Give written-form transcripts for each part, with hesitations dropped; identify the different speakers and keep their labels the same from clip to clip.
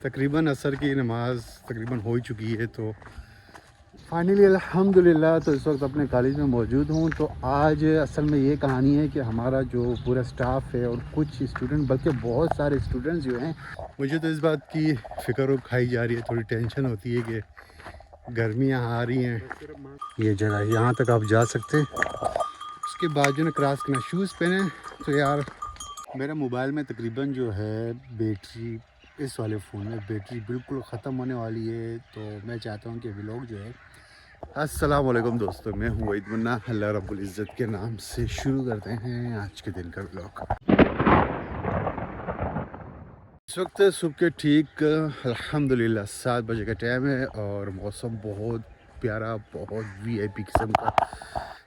Speaker 1: तकरीबन असर की नमाज़ तकरीबन हो ही चुकी है। तो फाइनली अल्हम्दुलिल्लाह तो इस वक्त अपने कॉलेज में मौजूद हूँ। तो आज असल में ये कहानी है कि हमारा जो पूरा स्टाफ है और कुछ स्टूडेंट बल्कि बहुत सारे स्टूडेंट्स जो हैं, मुझे तो इस बात की फ़िक्र खाई जा रही है, थोड़ी टेंशन होती है कि गर्मियाँ आ रही हैं। ये जगह यहाँ तक आप जा सकते हैं, उसके बाद जो है क्रॉस करना, शूज़ पहने। तो यार मेरा मोबाइल में तकरीबन जो है बैटरी, इस वाले फ़ोन में बैटरी बिल्कुल ख़त्म होने वाली है। तो मैं चाहता हूँ कि व्लॉग जो है, अस्सलाम वालेकुम दोस्तों, मैं हूँ वहीद मुन्ना, अल्लाह रब्बुल इज़्ज़त के नाम से शुरू करते हैं आज के दिन का व्लॉग। इस वक्त सुबह के ठीक अल्हम्दुलिल्लाह 7 बजे का टाइम है और मौसम बहुत प्यारा, बहुत वीआईपी किस्म का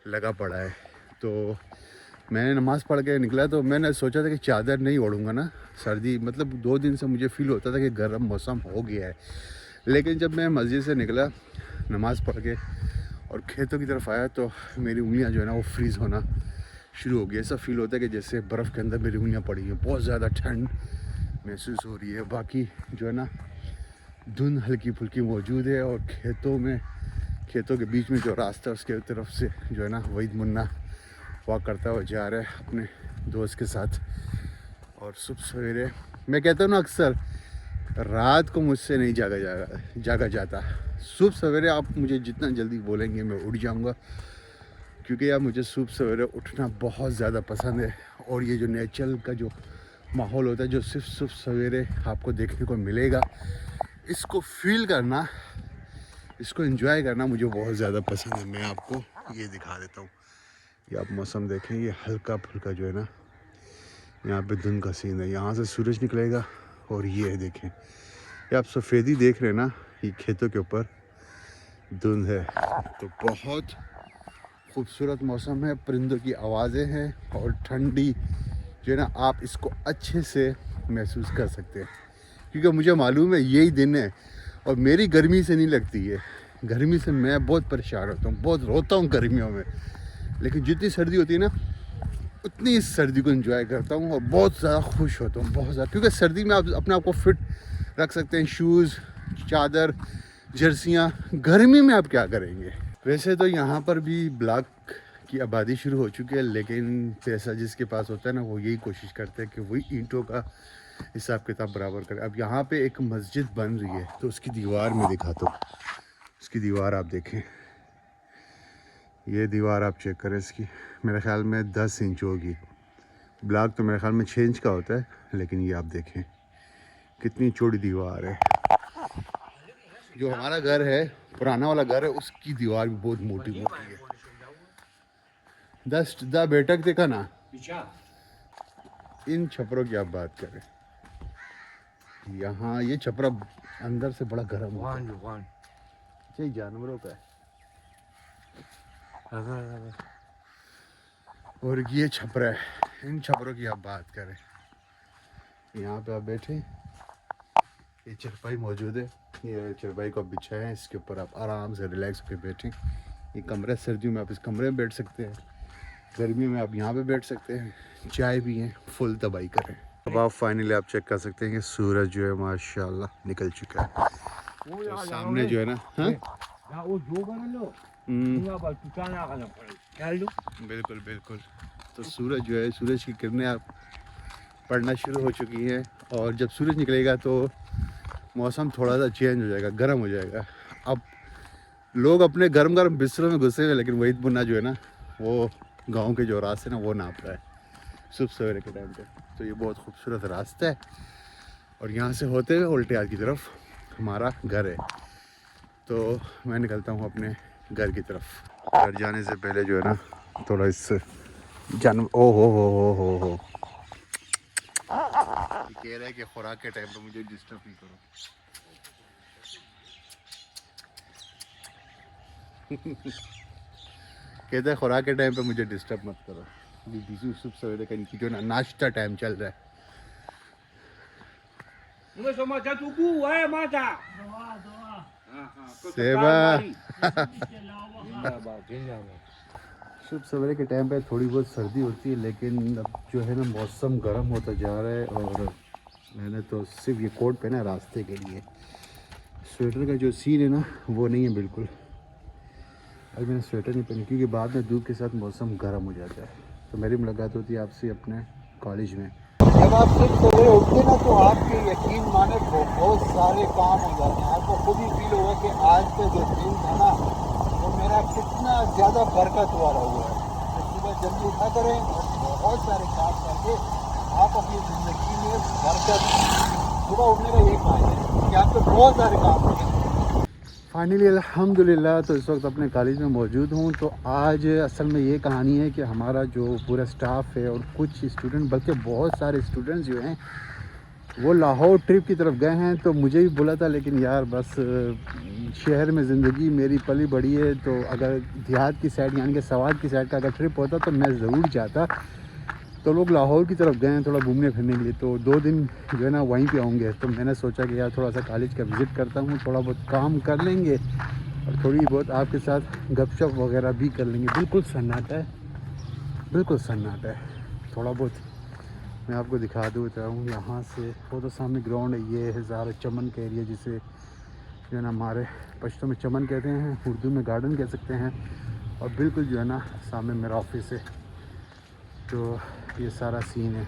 Speaker 1: लगा पड़ा है। तो मैंने नमाज़ पढ़ के निकला तो मैंने सोचा था कि चादर नहीं ओढ़ूँगा ना, सर्दी मतलब 2 दिन से मुझे फ़ील होता था कि गर्म मौसम हो गया है। लेकिन जब मैं मस्जिद से निकला नमाज़ पढ़ के और खेतों की तरफ आया तो मेरी उंगलियां जो है ना वो फ्रीज़ होना शुरू हो गई। ऐसा फ़ील होता है कि जैसे बर्फ़ के अंदर मेरी उंगलियां पड़ी हैं, बहुत ज़्यादा ठंड महसूस हो रही है। बाकी जो है ना धुंध हल्की फुल्की मौजूद है और खेतों के बीच में जो रास्ता है उसके तरफ से जो है ना वहीद मुन्ना वॉक करता हुआ जा रहा है अपने दोस्त के साथ। और सुबह सवेरे मैं कहता हूँ ना, अक्सर रात को मुझसे नहीं जागा जाता। सुबह सवेरे आप मुझे जितना जल्दी बोलेंगे मैं उठ जाऊँगा, क्योंकि यार मुझे सुबह सवेरे उठना बहुत ज़्यादा पसंद है। और ये जो नेचर का जो माहौल होता है जो सिर्फ सुबह सवेरे आपको देखने को मिलेगा, इसको फील करना, इसको एंजॉय करना मुझे बहुत ज़्यादा पसंद है। मैं आपको ये दिखा देता हूँ, ये आप मौसम देखें, ये हल्का फुल्का जो है ना यहाँ पे धुंध का सीन है, यहाँ से सूरज निकलेगा और ये देखें, ये आप सफ़ेदी देख रहे हैं ना, ये खेतों के ऊपर धुंध है। तो बहुत खूबसूरत मौसम है, परिंदों की आवाज़ें हैं और ठंडी जो है ना आप इसको अच्छे से महसूस कर सकते हैं। क्योंकि मुझे मालूम है यही दिन है और मेरी गर्मी से नहीं लगती है, गर्मी से मैं बहुत परेशान होता हूँ, बहुत रोता हूँ गर्मियों में। लेकिन जितनी सर्दी होती है ना उतनी इस सर्दी को एंजॉय करता हूँ और बहुत ज़्यादा खुश होता हूँ, बहुत ज़्यादा। क्योंकि सर्दी में आप अपने आप को फिट रख सकते हैं, शूज़, चादर, जर्सियाँ। गर्मी में आप क्या करेंगे? वैसे तो यहाँ पर भी ब्लॉक की आबादी शुरू हो चुकी है, लेकिन पैसा जिसके पास होता है ना वो यही कोशिश करते हैं कि वही ईंटों का हिसाब किताब बराबर करे। अब यहाँ पे एक मस्जिद बन रही है तो उसकी दीवार में दिखाता हूँ, उसकी दीवार आप देखें, ये दीवार आप चेक करें, इसकी मेरे ख्याल में 10 इंच होगी। ब्लॉक तो मेरे ख्याल में 6 इंच का होता है, लेकिन ये आप देखें कितनी चौड़ी दीवार है। जो हमारा घर है, पुराना वाला घर है, उसकी दीवार भी बहुत मोटी मोटी है। दस दा बेटक देखा ना, इन छपरों की आप बात करें, यहाँ ये छपरा अंदर से बड़ा गर्म होता है, ये जानवरों का है। और ये छपरा है, इन छपरों की आप बात करें, यहाँ पे आप बैठे, ये चरपाई मौजूद है, ये चरपाई को आप बिछाएं, इसके ऊपर आप आराम से रिलैक्स होकर बैठें। ये कमरा, सर्दियों में आप इस कमरे में बैठ सकते हैं, गर्मियों में आप यहाँ पे बैठ सकते हैं, चाय पिएं, फुल तबाही करें। अब आप फाइनली आप चेक कर सकते हैं कि सूरज जो है माशाल्लाह निकल चुका है। तो सामने जो है ना, हाँ बिल्कुल बिल्कुल। तो सूरज जो है, सूरज की किरणें आप पड़ना शुरू हो चुकी हैं और जब सूरज निकलेगा तो मौसम थोड़ा सा चेंज हो जाएगा, गर्म हो जाएगा। अब लोग अपने गर्म गर्म बिस्तरों में घुसे हुए, लेकिन वहीद मुन्ना जो है ना वो गांव के जो रास्ते ना वो नाप रहा है सुबह सवेरे के टाइम पे। तो ये बहुत खूबसूरत रास्ता है और यहाँ से होते हुए उल्टे हाथ की तरफ हमारा घर है। तो मैं निकलता हूँ अपने घर की तरफ। घर जाने से पहले जो है ना थोड़ा इस जानवर, ओ हो कह रहा है कि खुराक के टाइम पे मुझे डिस्टर्ब नहीं करो। कहते हैं खुराक के टाइम पे मुझे डिस्टर्ब मत करो। अभी बिजी सुबह सवेरे का इनकी जो ना नाश्ता टाइम चल रहा है। सेवा सुबह सवेरे के टाइम पे थोड़ी बहुत सर्दी होती है, लेकिन अब जो है ना मौसम गर्म होता जा रहा है और मैंने तो सिर्फ ये कोट पहना है रास्ते के लिए। स्वेटर का जो सीन है ना वो नहीं है बिल्कुल। अभी मैंने स्वेटर नहीं पहनी क्योंकि बाद में धूप के साथ मौसम गर्म हो जाता है। तो मेरी मुलाकात होती है आपसे अपने कॉलेज में। जब आप सिर्फ सवेरे उठते ना तो आपके यकीन माने बहुत सारे काम हो जाते हैं। आपको खुद ही फील होगा कि आज का जो दिन था ना वो मेरा कितना ज़्यादा बरकत वाला हुआ है। तो सुबह जल्दी उठा करें और बहुत सारे काम करके आप अपनी ज़िंदगी में बरकत। सुबह उठने का यही फ़ायदा है कि आपके बहुत सारे काम होंगे। फाइनली अल्हम्दुलिल्लाह तो इस वक्त अपने कॉलेज में मौजूद हूँ। तो आज असल में ये कहानी है कि हमारा जो पूरा स्टाफ है और कुछ स्टूडेंट बल्कि बहुत सारे स्टूडेंट्स जो हैं वो लाहौर ट्रिप की तरफ गए हैं। तो मुझे भी बोला था लेकिन यार बस शहर में ज़िंदगी मेरी पली बड़ी है। तो अगर देहात की साइड यानी कि सवात की साइड का अगर ट्रिप होता तो मैं ज़रूर जाता। तो लोग लाहौर की तरफ गए हैं थोड़ा घूमने फिरने के लिए। तो 2 दिन जो है ना वहीं पे होंगे। तो मैंने सोचा कि यार थोड़ा सा कॉलेज का विज़िट करता हूँ, थोड़ा बहुत काम कर लेंगे और थोड़ी बहुत आपके साथ गपशप वगैरह भी कर लेंगे। बिल्कुल सन्नाटा है, बिल्कुल सन्नाटा है। थोड़ा बहुत मैं आपको दिखा देता हूँ यहाँ से। वो तो सामने ग्राउंड है, ये है ज़ारा चमन का एरिया जिसे जो है ना हमारे पश्तो में चमन कहते हैं, उर्दू में गार्डन कह सकते हैं। और बिल्कुल जो है ना सामने मेरा ऑफिस है। तो ये सारा सीन है।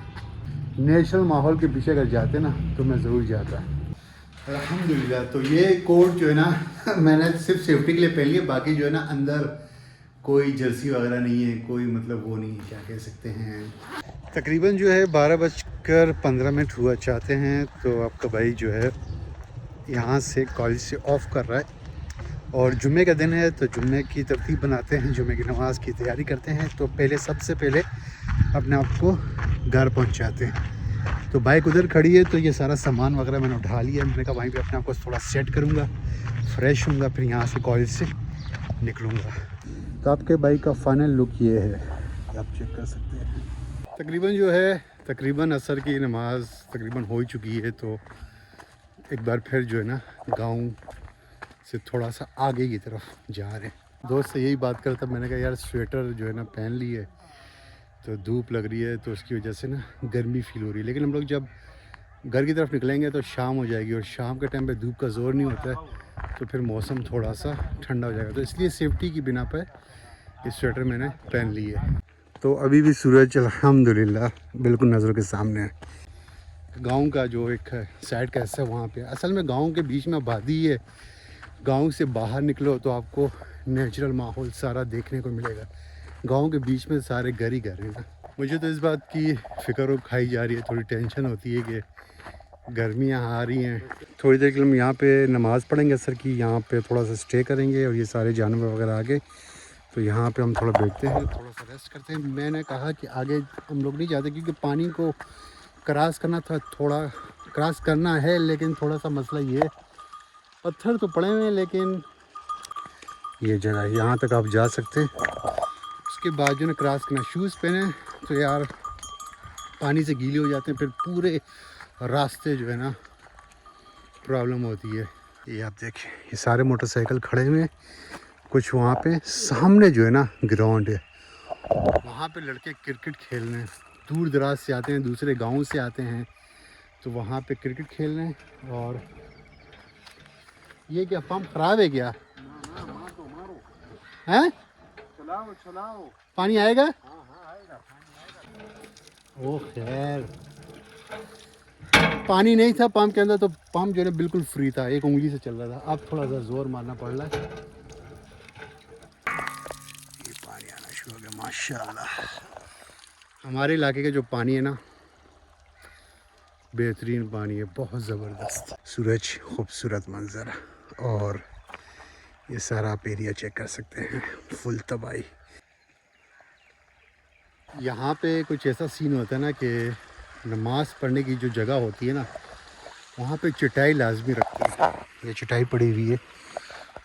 Speaker 1: नेचुरल माहौल के पीछे अगर जाते ना तो मैं ज़रूर जाता। अल्हम्दुलिल्लाह। तो ये कोट जो है ना मैंने सिर्फ सेफ्टी के लिए पहन लिया। बाकी जो है ना अंदर कोई जर्सी वगैरह नहीं है, कोई मतलब वो नहीं है, क्या कह सकते हैं। तकरीबन जो है 12:15 हुआ चाहते हैं। तो आपका भाई जो है यहाँ से कॉलेज से ऑफ कर रहा है और जुम्मे का दिन है तो जुम्मे की तरतीब बनाते हैं, जुम्मे की नमाज़ की तैयारी करते हैं। तो पहले सबसे पहले अपने आप को घर पहुँचाते हैं। तो बाइक उधर खड़ी है तो ये सारा सामान वगैरह मैंने उठा लिया। मैंने कहा वहीं पे अपने आप को थोड़ा सेट करूँगा, फ्रेश हूँगा, फिर यहाँ से कॉलेज से निकलूँगा। तो आपके बाइक का फाइनल लुक ये है, आप चेक कर सकते हैं। तकरीबन जो है तकरीबन असर की नमाज़ तकरीबन हो ही चुकी है। तो एक बार फिर जो है ना गाँव से थोड़ा सा आगे की तरफ जा रहे हैं। दोस्त से यही बात करता, मैंने कहा यार स्वेटर जो है ना पहन ली है तो धूप लग रही है तो उसकी वजह से ना गर्मी फील हो रही है। लेकिन हम लोग जब घर की तरफ निकलेंगे तो शाम हो जाएगी और शाम के टाइम पे धूप का ज़ोर नहीं होता है तो फिर मौसम थोड़ा सा ठंडा हो जाएगा। तो इसलिए सेफ्टी की बिना पर ये स्वेटर मैंने पहन ली है। तो अभी भी सूरज अल्हम्दुलिल्लाह बिल्कुल नज़रों के सामने है। गांव का जो एक साइड का हिस्सा वहाँ पे असल में गांव के बीच में आबादी है। गांव से बाहर निकलो तो आपको नेचुरल माहौल सारा देखने को मिलेगा। गांव के बीच में सारे घर ही घर हैं। मुझे तो इस बात की फ़िक्र खाई जा रही है, थोड़ी टेंशन होती है कि गर्मियाँ आ रही हैं। थोड़ी देर के लिए हम यहाँ पे नमाज़ पढ़ेंगे असर की, यहाँ पे थोड़ा सा स्टे करेंगे और ये सारे जानवर वगैरह आगे तो यहाँ पे हम थोड़ा बैठते हैं, थोड़ा सा रेस्ट करते हैं। मैंने कहा कि आगे हम लोग नहीं जाते क्योंकि पानी को क्रॉस करना था, थोड़ा क्रॉस करना है लेकिन थोड़ा सा मसला ये है पत्थर तो पड़े हुए हैं लेकिन ये जगह यहाँ तक आप जा सकते हैं। उसके बाद जो है क्रॉस करना, शूज़ पहने तो यार पानी से गीले हो जाते हैं, फिर पूरे रास्ते जो है ना प्रॉब्लम होती है। ये आप देखिए ये सारे मोटरसाइकिल खड़े हुए हैं। कुछ वहाँ पे सामने जो है ना ग्राउंड है, वहाँ पे लड़के क्रिकेट खेलने दूर दराज से आते हैं, दूसरे गाँव से आते हैं तो वहाँ पे क्रिकेट खेलने। और ये क्या पंप खराब है क्या? हैं? चलाओ पानी आएगा? ओ खैर पानी नहीं था पंप के अंदर तो पंप जो है बिल्कुल फ्री था, एक उंगली से चल रहा था। अब थोड़ा सा जोर मारना पड़ रहा है। ये पानी आना शुरू हो गया माशाल्लाह। हमारे इलाके का जो पानी है ना बेहतरीन पानी है, बहुत ज़बरदस्त। सूरज खूबसूरत मंजर और ये सारा आप एरिया चेक कर सकते हैं, फुल तबाही। यहाँ पे कुछ ऐसा सीन होता है ना कि नमाज़ पढ़ने की जो जगह होती है ना वहाँ पे चटाई लाजमी रखते हैं। ये चटाई पड़ी हुई है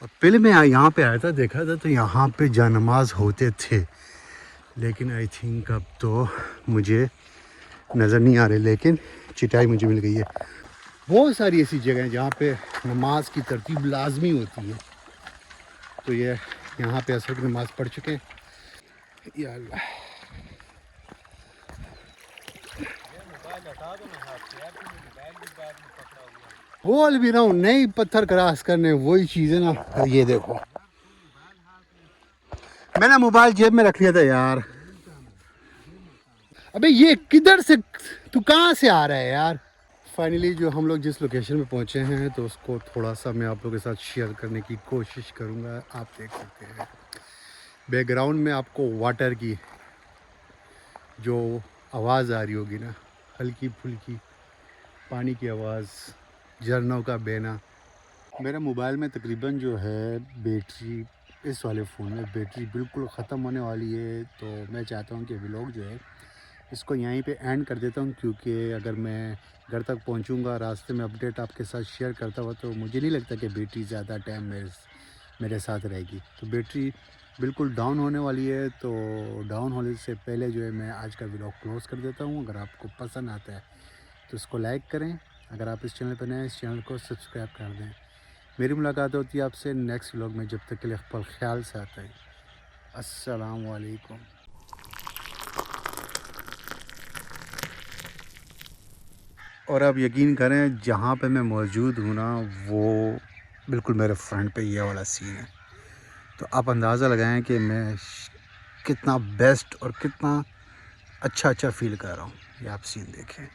Speaker 1: और पहले मैं यहाँ पे आया था, देखा था तो यहाँ पे जानमाज होते थे लेकिन आई थिंक अब तो मुझे नज़र नहीं आ रहे, लेकिन चटाई मुझे मिल गई है। बहुत सारी ऐसी जगह हैं जहाँ पे नमाज की तरतीब लाजमी होती है। तो ये यहाँ पे असर की नमाज़ पढ़ चुके हैं। या अल्लाह बोल भी रहा हूँ, नहीं पत्थर क्रॉस करने वही चीज़ है ना। ये देखो मैंने मोबाइल जेब में रख लिया था यार। अबे ये किधर से, तू कहाँ से आ रहा है यार। फाइनली जो हम लोग जिस लोकेशन पे पहुँचे हैं तो उसको थोड़ा सा मैं आप लोगों के साथ शेयर करने की कोशिश करूँगा। आप देख सकते हैं बैकग्राउंड में आपको वाटर की जो आवाज़ आ रही होगी ना, हल्की फुल्की पानी की आवाज़, झरनों का बहना। मेरे मोबाइल में तकरीबन जो है बैटरी, इस वाले फ़ोन में बैटरी बिल्कुल ख़त्म होने वाली है। तो मैं चाहता हूँ कि व्लॉग जो है इसको यहीं पे एंड कर देता हूँ, क्योंकि अगर मैं घर तक पहुँचूँगा रास्ते में अपडेट आपके साथ शेयर करता हुआ तो मुझे नहीं लगता कि बैटरी ज़्यादा टाइम मेरे साथ रहेगी। तो बैटरी बिल्कुल डाउन होने वाली है। तो डाउन होने से पहले जो है मैं आज का व्लॉग क्लोज़ कर देता हूँ। अगर आपको पसंद आता है तो इसको लाइक करें, अगर आप इस चैनल पर नए हैं इस चैनल को सब्सक्राइब कर दें। मेरी मुलाकात होती है आपसे नेक्स्ट व्लॉग में, जब तक के लिए अपना ख्याल से आता है। अस्सलाम वालेकुम। और आप यकीन करें जहाँ पे मैं मौजूद हूँ ना वो बिल्कुल मेरे फ्रंट पे ये वाला सीन है। तो आप अंदाज़ा लगाएं कि मैं कितना बेस्ट और कितना अच्छा फील कर रहा हूँ। ये आप सीन देखें।